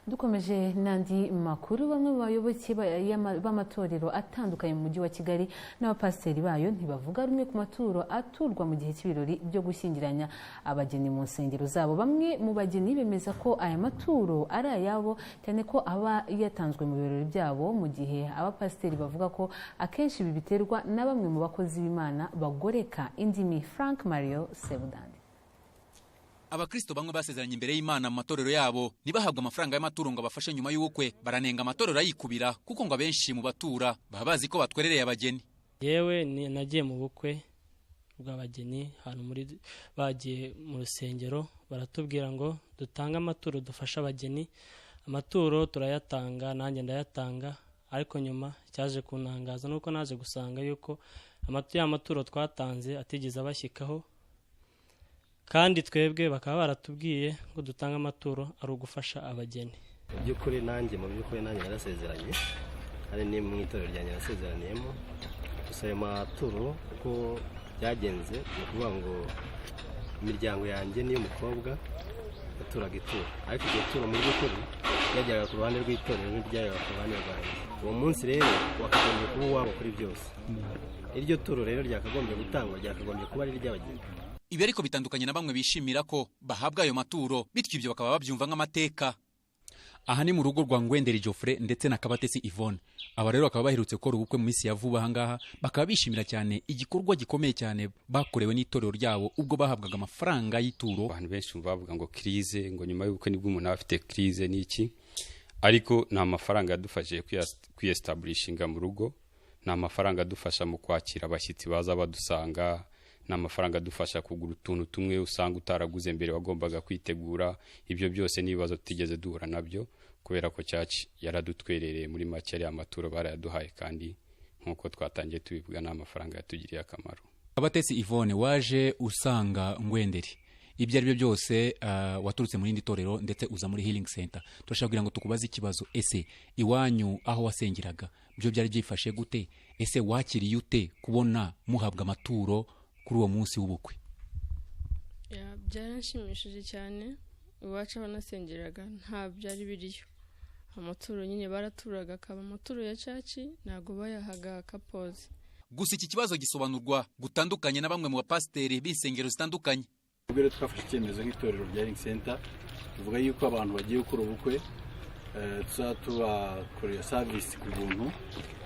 dukomeje n'andi makuru. Bamwe mu bayoboke b'amatorero atandukanye mu mujyi wa Kigali n'abapasiteri bayo ntibavuga rumwe ku maturo aturwa mu gihe cy'ibirori byo gushyingiranya abageni mu nsengero zabo. Bamwe mu bageni bemeza ko aya maturo ari ayabo cyane ko aba yatanzwe mu birori byabo, mu gihe abapasiteri bavuga ko akenshi ibi biterwa na bamwe mu bakozi b'Imana bagoreka indimi. Frank Mario Sebudandi. Abakristo bamwe basezeranye imbere y'Imana mu matorero yabo ntibahabwe amafaranga y'amaturo ngo abafashe nyuma y'ubukwe. Baranenga amatorero ayikubira kuko ngo abenshi mu batura baba bazi ko batwerereye abageni. Yewe nagiye mu bukwe bw'abageni hano bagiye mu rusengero, baratubwira ngo dutange amaturo dufasha abageni. Amaturo turayatanga, nanjye ndayatanga, ariko nyuma cyaje kunangaza nuko naje gusanga yuko amaturo twatanze atigeze abashyikaho, kandi twebwe bakaba baratubwiye ngo dutanga amaturo ari ugufasha abageni. Mu by'ukuri nanjye narasezeranye, hari ni mu itorero ryanjye nasezeraniyemo. Gusa ayo maturo uko byagenze ni ukuvuga ngo imiryango yanjye n'iy'umukobwa yaturaga ituro, ariko iryo turo mu by'ukuri ryajyaga ku ruhande rw'itorero ntiryajyaga ku ruhande rwanjye. Uwo munsi rero wakagombye kuba uwabo kuri byose. Iryo turo rero ryakagombye gutangwa, ryakagombye kuba ari iry'abageni. Ibi ariko bitandukanye na bamwe bishimira ko bahabwa ayo maturo, bityo ibyo bakaba babyumva nk'amateka. Aha ni mu rugo rwa Ngwenderi Geoffrey ndetse na Kabatesi Yvonne. Aba rero bakaba baherutse gukora ubukwe mu minsi ya vuba ahangaha, bakaba bishimira cyane igikorwa gikomeye cyane bakorewe n'itorero ryabo ubwo bahabwaga amafaranga y'ituro. Abantu benshi bavuga ngo crise, ngo nyuma y'ubukwe nibwo umuntu aba afite crise n'iki, ariko nta mafaranga yadufashije kwiestablishinga mu rugo, nta mafaranga adufasha mu kwakira abashyitsi baza badusanga, nta mafaranga adufasha kugura utuntu tumwe usanga utaraguze mbere wagombaga kwitegura. Ibyo byose n'ibibazo tutigeze duhura nabyo kubera ko cyaci yaradutwerereye muri make ari amaturo barayaduhaye, kandi nk'uko twatangiye tubivuga nta mafaranga yatugiriye akamaro. Kabatesi Yvonne, waje usanga Ngwenderi, ibyo ari byo byose waturutse mu rindi torero ndetse uza muri Healing Center. Turashaka kugira ngo tukubaze ikibazo, ese iwanyu aho wasengeraga byo byari byifashe gute? Ese wakiriye ute kubona muhabwa amaturo kuri uwo munsi w'ubukwe? Byaranshimishije cyane. Iwacu aho nasengeraga nta byari biriyo. Amaturo nyine baraturaga, akaba amaturo ya caci, ntago bayahaga kapoze. Gusa iki kibazo gisobanurwa gutandukanye na bamwe mu bapasiteri b'insengero zitandukanye. Ubwo twafashe icyemezo nk'itorero rya Healing Center, tuvuga yuko abantu bagiye gukora ubukwe tubakorera service ku buntu,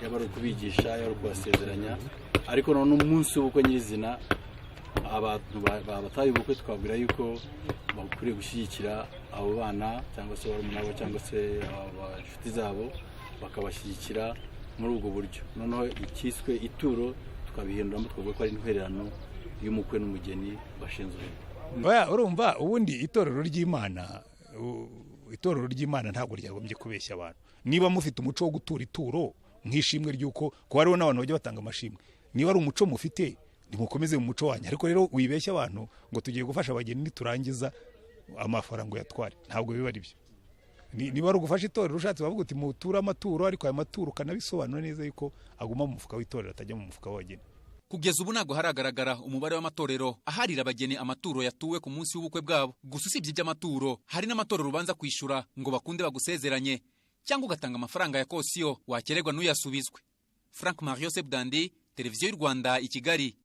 yaba ari ukubigisha, yaba ari kubasezeranya, ariko none umunsi w'ubukwe nyirizina abantu bataye ubukwe twabwira yuko bakwiriye gushyigikira abo bana cyangwa se barumuna babo cyangwa se abashuti zabo, bakabashyigikira muri ubwo buryo. Noneho ikiswe ituro tukabihinduramo twavuga ko ari intwererano y'umukwe n'umugeni bashinzwe. Urumva ubundi itorero ry'Imana ntabwo ryagombye kubeshya abantu. Niba mufite umuco wo gutura ituro nk'ishimwe ry'uko ko hariho n'abantu bajya batanga amashimwe, niba ari umuco mufite nimukomeze mu muco wanyu, ariko rero wibeshya abantu ngo tugiye gufasha abageni niturangiza amafaranga yatware. Ntabwo biba ari byo. Niba ari ugufasha itorero ushatse bavuga uti mutura amaturo, ariko aya maturo kanabisobanura neza yuko aguma mu mufuka w'itorero atajya mu mufuka w'abageni. Kugeza ubu ntabwo haragaragara umubare w'amatorero aharira abageni amaturo yatuwe ku munsi w'ubukwe bwabo. Gusa usibye iby'amaturo, hari n'amatorero ubanza kwishura ngo bakunde bagusezeranye, cyangwa ugatanga amafaranga ya kosiyo wakererwa n'uyasubizwe. Frank Mario Sebudandi, Televiziyo y'u Rwanda i Kigali.